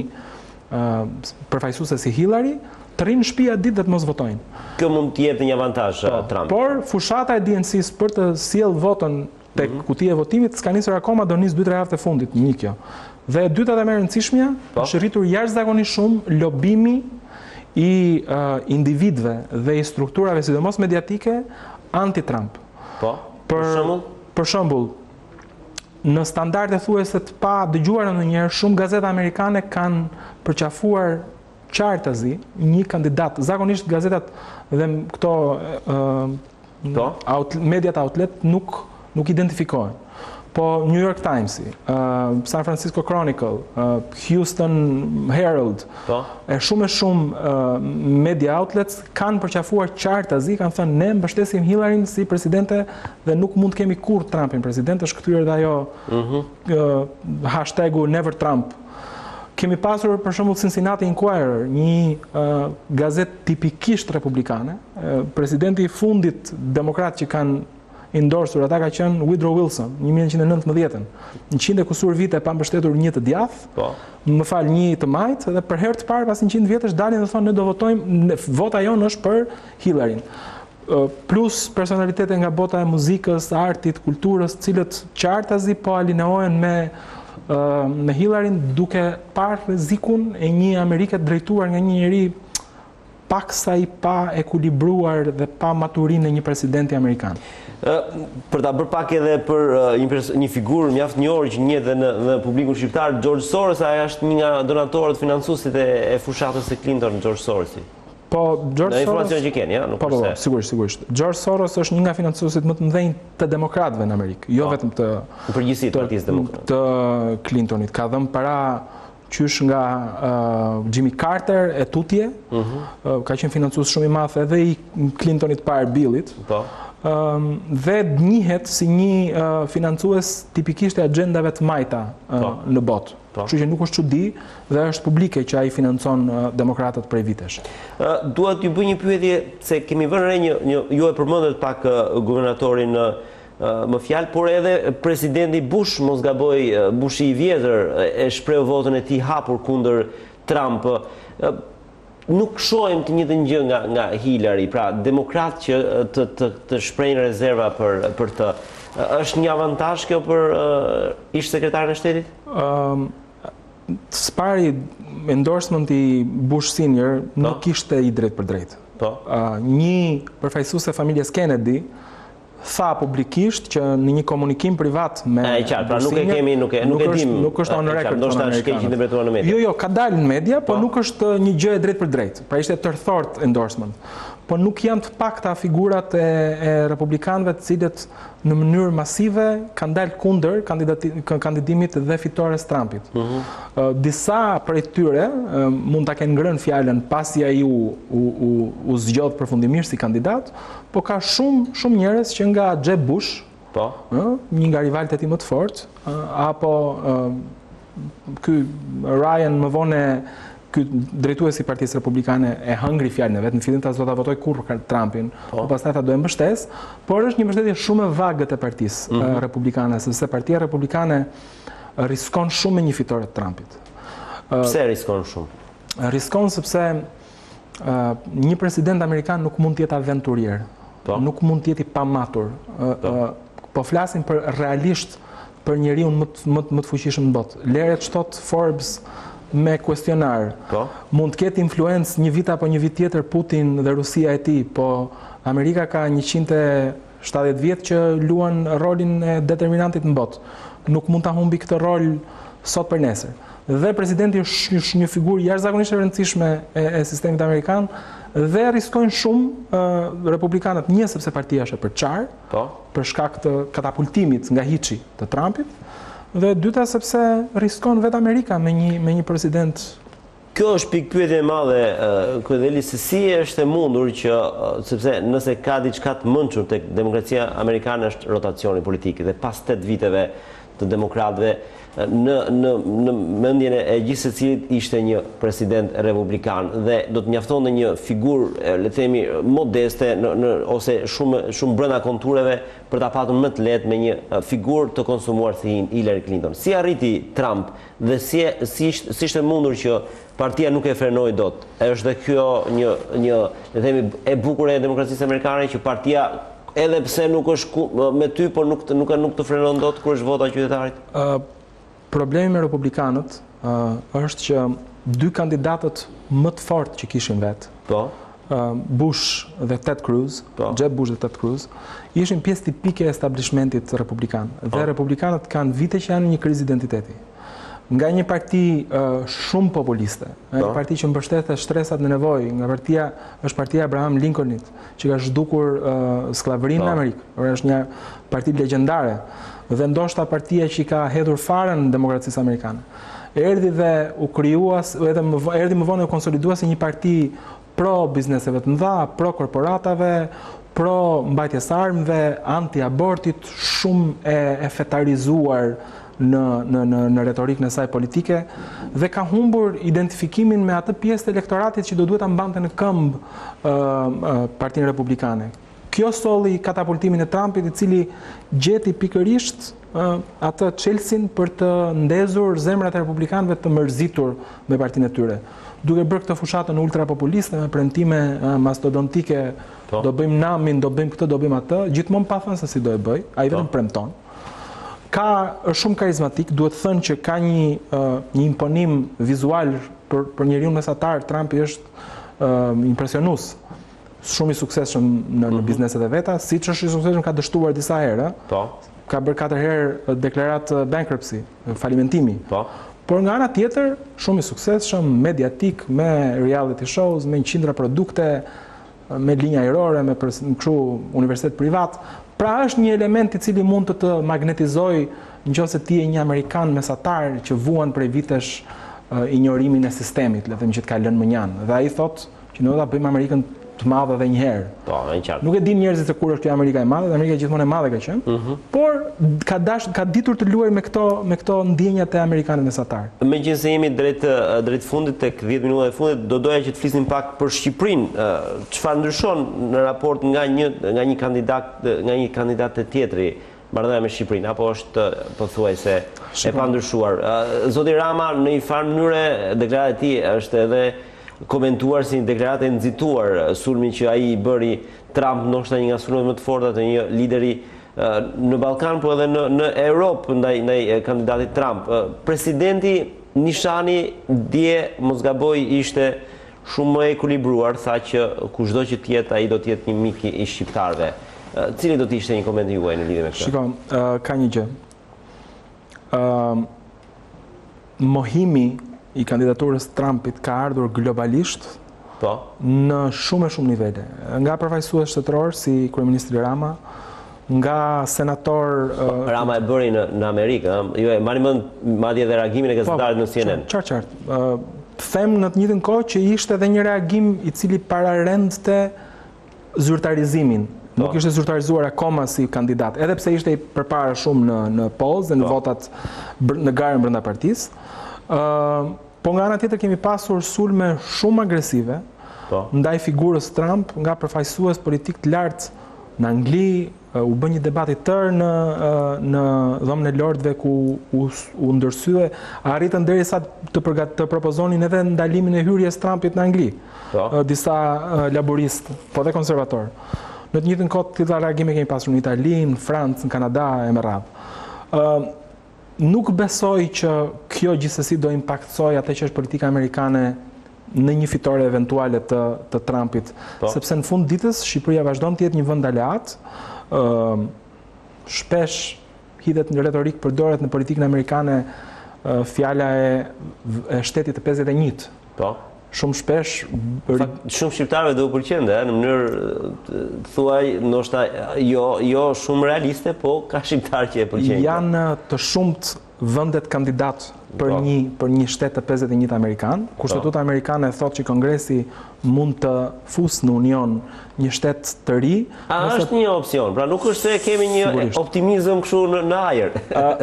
përfaqësuese si Hillary, të rinë në shtëpi atë ditë dhe të mos votojnë. Kjo mund të jepte një avantazh Trumpit. Por fushata e DNC-s për të sjellë votën tek kutia e votimit s'ka nisur akoma, do nis 2-3 javë të fundit, një kjo. Dhe e dyta dhe më e rëndësishmja, është rritur jashtëzakonisht shumë lobimi i individëve dhe i strukturave sidomos mediatike anti-Trump. Për shembull, për shembull, në standarde thuajse të pa dëgjuara ndonjëherë, shumë gazeta amerikane kanë përqafuar qartazi një kandidat. Zakonisht gazetat dhe këto mediat outlet nuk identifikohen. Po New York Times, San Francisco Chronicle, Houston Herald, e shumë media outlets kanë përqafuar qartazi, kanë thënë ne mbështesim Hillaryn si presidente dhe nuk mund të kemi kurrë Trumpin president, është kthyer dhe ajo hashtagu Never Trump. Kemi pasur për shembull Cincinnati Inquirer, një gazetë tipikisht republikane, presidenti i fundit demokrat që kanë endorsur, ata ka qenë Woodrow Wilson, 1919, 100 kusur vite pa mbështetur një të djathtë, më fal një të majtë, dhe për herë të parë pas 100 vjetësh dalin dhe thonë ne do votojmë, vota jonë është për Hillaryn. Plus personalitete nga bota e muzikës, artit, kulturës, cilët qartazi po alineohen me Hillaryn, duke parë rrezikun e një Amerike drejtuar nga një njeri paksa i pa ekuilibruar dhe pa maturinë e një presidenti amerikan. Për ta bërë pak edhe për një figurë mjaft njohur që njihet edhe në publikun shqiptar, George Soros, ai është një nga donatorët financuesit e fushatës së Clinton, George Sorosi. Po, George Soros... informacion që keni, ja? Po, sigurisht. George Soros është një nga financuesit më të mëdhenj të demokratëve në Amerikë, jo vetëm të... Në përgjithësi të Partisë Demokrate. Të Clintonit. Ka dhënë para qysh nga Jimmy Carter e tutje, ka qenë financues shumë i madh edhe i Clintonit parë Billit. Dhe njihet si një financues tipikisht e agjendave të majta në botë. Kështu që nuk është çudi dhe është publike që ai financon demokratët prej vitesh. Dua t'ju bëj një pyetje, se kemi vënë re ju e përmendët pak guvernatorin më fjalë, por edhe presidenti Bush, mos gaboj, Bushi i vjetër, e shpreu votën e tij hapur kundër Trump. Nuk shohim të njëjtën gjë nga Hillary, pra demokrat që të shprejnë rezerva për të. Është një avantazh kjo për ish sekretarin e shtetit? Spari endorsementi Bush Senior nuk ishte i drejt për drejt. Një përfaqësues e familjes Kennedy tha publikisht që në një komunikim privat me pra nuk e kemi, nuk e dim. Nuk është on record. Ndoshta është keq interpretuar në media. Jo, ka dalë në media, po nuk është një gjë e drejtë për drejtë. Pra ishte tërthort endorsement. Po nuk janë të pakta figurat e republikanëve të cilët në mënyrë masive kanë dalë kundër kandidimit dhe fitores Trumpit. Disa prej tyre mund ta kenë ngrënë fjalën pasi ai u zgjodh përfundimisht si kandidat, po ka shumë njerëz që nga Jeb Bush, një nga rivalët e tij më të fortë, apo ky Ryan më vonë, ky drejtuesi i Partisë Republikane e hëngri fjalën e vet, në fillim ta do ta votoj kurrë Trumpin, po pastaj ta do e mbështes, por është një mbështetje shumë e vagët e Partisë Republikane, sepse Partia Republikane riskon shumë me një fitore të Trumpit. Pse riskon shumë? Riskon sepse një president amerikan nuk mund të jetë aventurier, nuk mund të jetë i pamatur. Po flasim për realisht për njeriu më të fuqishëm në botë. Leret shtot Forbes me kuestionar. Mund të ketë influencë një vit apo një vit tjetër Putin dhe Rusia e tij, po Amerika ka 170 vjet që luan rolin e determinantit në botë. Nuk mund ta humbi këtë rol sot për nesër. Dhe presidenti është një figurë jashtëzakonisht e rëndësishme e sistemit amerikan dhe riskojnë shumë republikanët, një sepse partia është e përçarë, për shkak të katapultimit nga hiçi të Trumpit, dhe dyta sepse riskon vetë Amerika me një president. Kjo është pikpyetje e madhe, Kryedeli, se si është e mundur që, sepse nëse ka diçka të mençur tek demokracia amerikane është rotacioni politik, dhe pas 8 viteve të demokratëve në mendjen e gjithë secilit ishte një president republikan dhe do të mjaftonte një figurë, le të themi, modeste ose shumë brenda kontureve për ta patur më të lehtë me një figurë të konsumuar si Hillary Clinton. Si arriti Trump dhe si ishte mundur që partia nuk e frenoi dot? Është dhe kjo një le të themi e bukur e demokracisë amerikane, që partia edhe pse nuk është me ty, por nuk të frenon dot kur është vota e qytetarit? Problemi me republikanët është që dy kandidatët më të fortë që kishin vetë Bush dhe Ted Cruz, Jeb Bush dhe Ted Cruz, ishin pjesë tipike e establishmentit republikan. Dhe republikanët kanë vite që janë një krizë identiteti. Nga një parti shumë populiste, një parti që mbështetet shtresat në nevojë, nga partia është partia Abraham Lincolnit, që ka zhdukur skllavërinë në Amerikë, është një parti legjendare dhe ndoshta partia që ka hedhur farën në demokracisë amerikane. Erdhi dhe u krijuas, erdhi më vonë u konsolidua si një parti pro bizneseve të mëdha, pro korporatave, pro mbajtjes armëve, anti-abortit, shumë e fetarizuar në retorikën e saj politike dhe ka humbur identifikimin me atë pjesë të elektoratit që do duhet ta mbante në këmbë Partinë Republikane. Kjo solli katapultimin e Trumpit, i cili gjeti pikërisht atë Chelsea-n për të ndezur zemrat e republikanëve të mërzitur me partinë e tyre. Duke bërë këtë fushatën ultrapopuliste me premtime mastodontike, do bëjmë namin, do bëjmë këtë, do bëjmë atë, gjithmonë pa thënë se si do e bëj, ai vetëm premton. Është shumë karizmatik, duhet thënë që ka një imponim vizual për njeriu mesatar. Trumpi është impresionues, shumë i suksesshëm në bizneset e veta, siç është i suksesshëm ka dështuar disa herë. Ka bërë 4 herë deklarat bankruptcy, falimentimi. Por nga ana tjetër, shumë i suksesshëm, mediatik, me reality shows, me qindra produkte, me linja ajrore, me kështu universitet privat. Pra është një element i cili mund të magnetizoj nëse ti je një amerikan mesatar që vuan prej vitesh injorimin e sistemit, le të them që të ka lënë mënjan. Dhe ai thotë që ne do ta bëjmë Amerikën të madhe edhe një herë. Nuk e din njerëzit se kur është kjo Amerika e madhe, dhe Amerika gjithmonë e madhe ka qenë, por ka ditur të luajë me këto ndjenjat e amerikanëve mesatar. Megjithëse jemi drejt fundit tek 10 minutat e fundit, do doja që të flisnim pak për Shqipërinë. Çfarë ndryshon në raport nga një kandidat te tjetri marrëdhënia me Shqipërinë, apo është pothuajse e pandryshuar? Zoti Rama në një farë mënyrë deklarata e tij është edhe komentuar si një deklaratë e nxituar, sulmi që ai i bëri Trump, ndoshta një nga sulmet më të forta të një lideri në Ballkan, por edhe në Europë ndaj kandidatit Trump. Presidenti Nishani dje, mos gaboj, ishte shumë më ekuilibruar, tha që kushdo që të jetë ai do të jetë një mik i shqiptarëve. Cili do të ishte një koment juaj në lidhje me këtë? Shikoj, ka një gjë. Mohimi i kandidaturës Trumpit ka ardhur globalisht në shumë nivele. Nga përfaqësues shtetëror si kryeministri Rama, nga senator Rama e bëri në Amerikë, jo e mbani mend madje edhe reagimin e gazetitarit në CNN. Qartë. Them në të njëjtën kohë që ishte edhe një reagim i cili pararendte zyrtarizimin. Nuk ishte zyrtarizuar akoma si kandidat, edhe pse ishte përpara shumë në polls dhe në votat në garën brenda partisë. Po nga ana tjetër kemi pasur sulme shumë agresive ndaj figurës Trump nga përfaqësues politik të lartë në Angli. U bë një debat i tërë në dhomën e Lordëve ku u ndërsye, arritën derisa të propozonin edhe ndalimin e hyrjes Trumpit në Angli. Disa laboristë, po dhe konservatorë. Në të njëjtën kohë të tilla reagime kemi pasur në Itali, në Francë, në Kanada e me radhë. Nuk besoj që kjo gjithsesi do impaktsoj atë që është politika amerikane në një fitore eventuale të Trumpit, sepse në fund ditës Shqipëria vazhdon të jetë një vend aleat, shpesh hidhet në retorik përdoret në politikën amerikane fjala e shtetit të 51. Shumë shpesh shumë shqiptarëve do u pëlqente në mënyrë thuaj ndoshta jo shumë realiste, po ka shqiptarë që e pëlqejnë. Janë të shumt vendet kandidat për një shtet të 51 amerikan. Kushtetuta amerikane thotë që Kongresi mund të fusë në Union një shtet të ri. Është një opsion, pra nuk është se kemi një optimizëm kështu në ajër.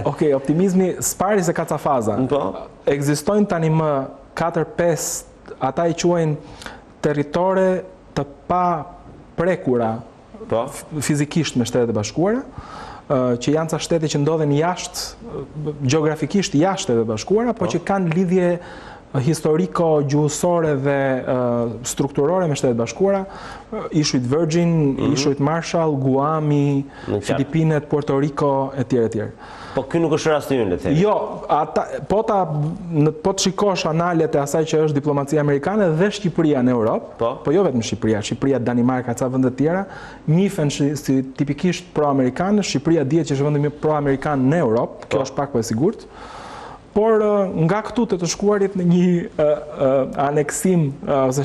Okej, optimizmi s'pari se ka ca faza. Ekzistojnë tani më 4-5, ata i quajnë territore të pa prekura fizikisht me Shtetet e Bashkuara, që janë ca shtete që ndodhen jashtë, gjeografikisht jashtë Shtetet e Bashkuara, po që kanë lidhje historiko-gjuhësore dhe strukturore me Shtetet Bashkuara, ishujt Virgin, ishujt Marshall, Guami, Filipinet, Puerto Rico, etj. Po ky nuk është rasti ynë, le të themi. Jo, po të shikosh analet e asaj që është diplomacia amerikane dhe Shqipëria në Europë, po jo vetëm Shqipëria, Danimarka, ca vende të tjera, njihen si tipikisht pro-amerikanë, Shqipëria dihet që është vendi më pro-amerikan në Europë, kjo është pak po e sigurt. Por nga këtu të shkuarit në një aneksim ose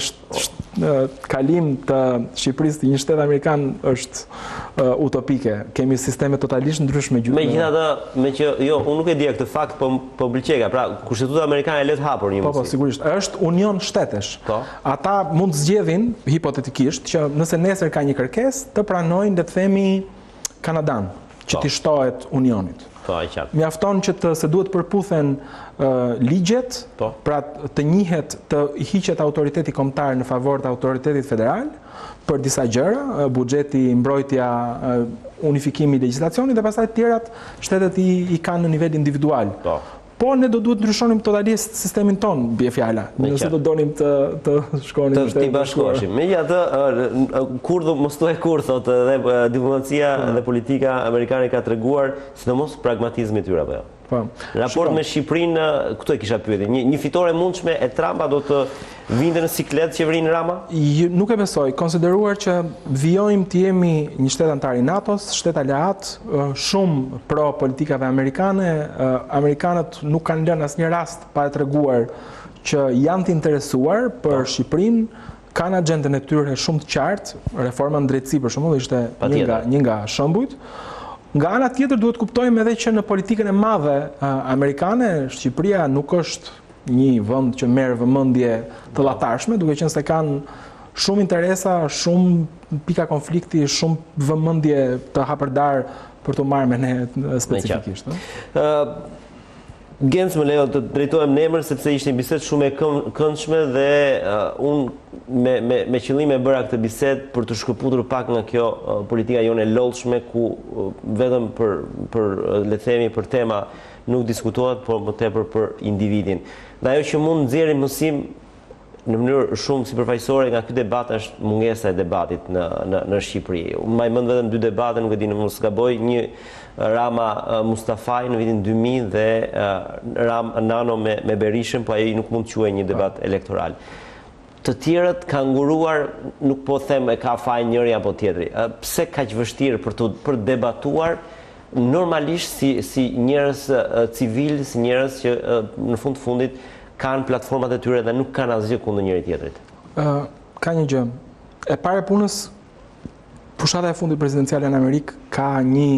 kalim të Shqipërisë të një shtet amerikan është utopike. Kemi sisteme totalisht ndryshme gjysmë. Megjithatë, unë nuk e dija këtë fakt, po pëlqega. Pra, Kushtetuta amerikane le të hapur një mundësi. Po, sigurisht. Është union shtetesh. Ata mund zgjedhin hipotetikisht që nëse nesër ka një kërkesë, të pranojnë, le të themi, Kanadan, që t'i shtohet unionit. Mjafton që se duhet përputhen ligjet, pra të njihet të hiqet autoriteti kombëtar në favor të autoritetit federal për disa gjëra, buxheti, mbrojtja, unifikimi i legjislacionit dhe pastaj të tjerat shtetet i kanë në nivel individual. Po ne do duhet ndryshonim totalisht sistemin ton, bie fjala, nëse do donim të shkonim në Shtetet Bashkuara. Megjithatë, kur do mos thuaj kur, thotë edhe diplomacia dhe politika amerikane ka treguar, sidomos pragmatizmi i tyre apo jo. Në raport me Shqipërinë, këtu e kisha pyetur. Një fitore e mundshme e Trumpa do të vinte në siklet qeverinë Rama? Nuk e besoj, konsideruar që vijojmë të jemi një shtet antar i NATO-s, shtet aleat, shumë pro politikave amerikane, amerikanët nuk kanë lënë asnjë rast pa e treguar që janë të interesuar për Shqipërinë, kanë agjendën e tyre shumë të qartë, reforma në drejtësi për shembull ishte një nga shembujt. Nga ana tjetër duhet kuptojmë edhe që në politikën e madhe amerikane, Shqipëria nuk është një vend që merr vëmendje të llatarshme, duke qenë se kanë shumë interesa, shumë pika konflikti, shumë vëmendje të hapërdar për të marrë me ne specifikisht. Genc, më lejo të drejtohem në emër sepse ishte një bisedë shumë e këndshme dhe unë me qëllim e bëra këtë bisedë për të shkëputur pak nga kjo politika jonë e lodhshme ku vetëm për le të themi për tema nuk diskutohet, por më tepër për individin. Dhe ajo që mund nxjerrë mësim në mënyrë shumë sipërfaqësore nga ky debat është mungesa e debatit në Shqipëri. Unë mbaj mend vetëm dy debate, nuk e di në mos gaboj, një Rama Mustafaj në vitin 2000 dhe Nano me Berishën, po ai nuk mund të quhej një debat elektoral. Të tjerët kanë nguruar, nuk po them e ka faj njëri apo tjetri. Pse kaq vështirë për debatuar normalisht si njerëz civil, si njerëz që në fund të fundit kanë platformat e tyre dhe nuk kanë asgjë kundër njëri tjetrit. Ka një gjë. E para e punës, fushata e fundit presidenciale në Amerikë ka një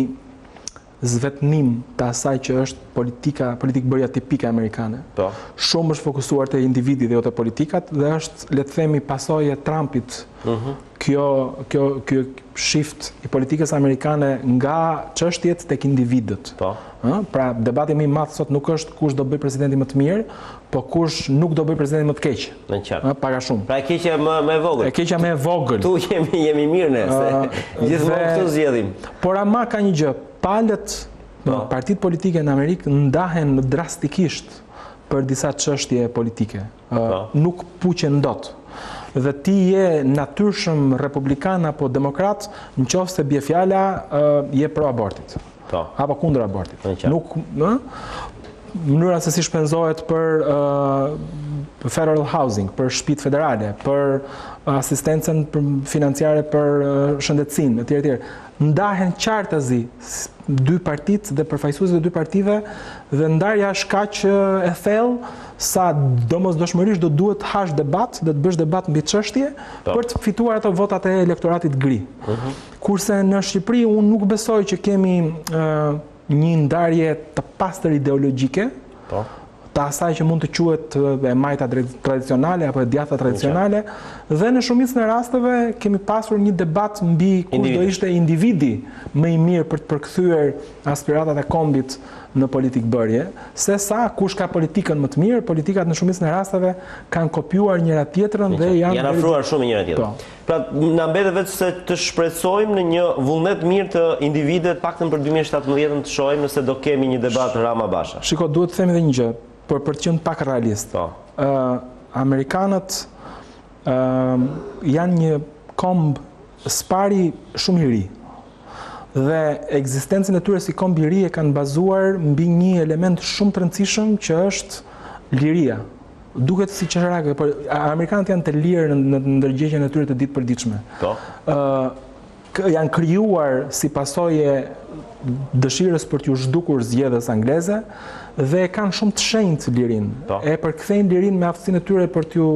zvetnim të asaj që është politikë bërja tipike amerikane. Shumë është fokusuar te individi dhe jo te politikat dhe është, le të themi, pasojë e Trumpit. Kjo shift i politikës amerikane nga çështjet tek individët. Pra debati më i madh sot nuk është kush do bëj presidenti më të mirë, po kush nuk do bëj presidenti më të keq. Në qartë. Para shumë. Pra e keqja më e vogël. E keqja më e vogël. Tu jemi mirë ne, se gjithmonë këtu zgjedhim. Por ama ka një gjë, palët partitë politike në Amerikë ndahen drastikisht për disa çështje politike. Nuk puqen dot. Dhe ti je natyrshëm republikan apo demokrat, nëse bie fjala je pro abortit. Apo kundër abortit. Nuk, mënyra se si shpenzohet për federal housing, për shtëpitë federale, për asistencën financiare për shëndetësinë, etj. Ndahen qartazi dy partitë dhe përfaqësuesit e dy partive dhe ndarja është kaq e thellë sa domosdoshmërisht do duhet të hash debat, dhe të bësh debat mbi çështje për të fituar ato votat e elektoratit gri. Kurse në Shqipëri unë nuk besoj që kemi një ndarje të pastër ideologjike, të asaj që mund të quhet e majta tradicionale apo e djatha tradicionale, dhe në shumicën e rasteve kemi pasur një debat mbi kush do ishte individi më i mirë për të përkthyer aspiratat e kombit në politikë bërje, se sa kush ka politikën më të mirë. Politikat në shumicën e rasteve kanë kopjuar njëra tjetrën dhe janë afruar shumë njëra tjetrën. Pra na mbetet vetë se të shpresojmë në një vullnet mirë të individëve, paktën për 2017 të shohim nëse do kemi një debat Rama Basha. Shiko, duhet të themi edhe një gjë, për të qenë pak realist. Amerikanët janë një komb spari shumë i ri. Dhe ekzistencën e tyre si komb i ri e kanë bazuar mbi një element shumë të rëndësishëm që është liria. Duket si qesharake, por amerikanët janë të lirë në ndërgjegjen e tyre të ditëpërditshme. Janë krijuar si pasojë dëshirës për t'ju zhdukur zgjedhës angleze dhe kanë shumë të shenjtë lirinë. E përkthejnë lirinë me aftësinë e tyre për t'ju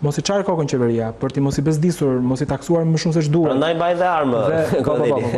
mos i çarë kokën qeveria, për t'i mos i bezdisur, mos i taksuar më shumë se ç'duhet. Prandaj mbajnë dhe armë.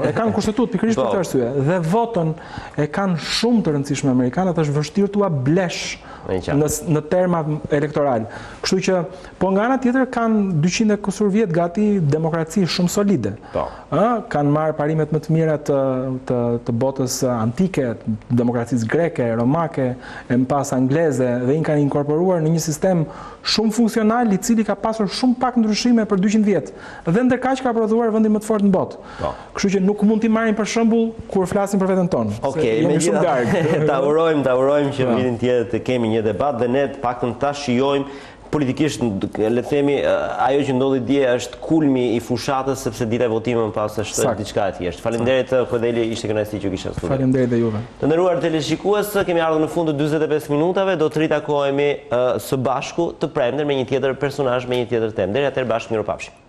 E kanë kushtetutë pikërisht për këtë arsye. Dhe votën e kanë shumë të rëndësishme amerikanët, është vështirë t'ua blesh në terma elektoral. Kështu që, po nga ana tjetër kanë 200 kusur vjet gati demokraci shumë solide. Kanë marrë parimet më të mira të botës antike, demokracisë greke, romake, e më pas angleze, dhe i kanë inkorporuar në një sistem shumë funksional i cili ka pasur shumë pak ndryshime për 200 vjet. Dhe ndërkaq ka prodhuar vendin më të fortë në botë. Kështu që nuk mund t'i marrim për shembull kur flasim për veten tonë. Okej, megjithatë ta urojmë që vitin tjetër të kemi një debat dhe ne të paktën ta shijojmë politikisht, le të themi, ajo që ndodhi dje është kulmi i fushatës, sepse dita e votimit më pas është diçka e thjeshtë. Faleminderit Kodeli, ishte kënaqësi që kisha studiu. Faleminderit dhe juve. Të nderuar teleshikues, kemi ardhur në fund të 45 minutave, do të ritakohemi së bashku të premten me një tjetër personazh, me një tjetër temë. Deri atëherë bashkë, mirupafshim.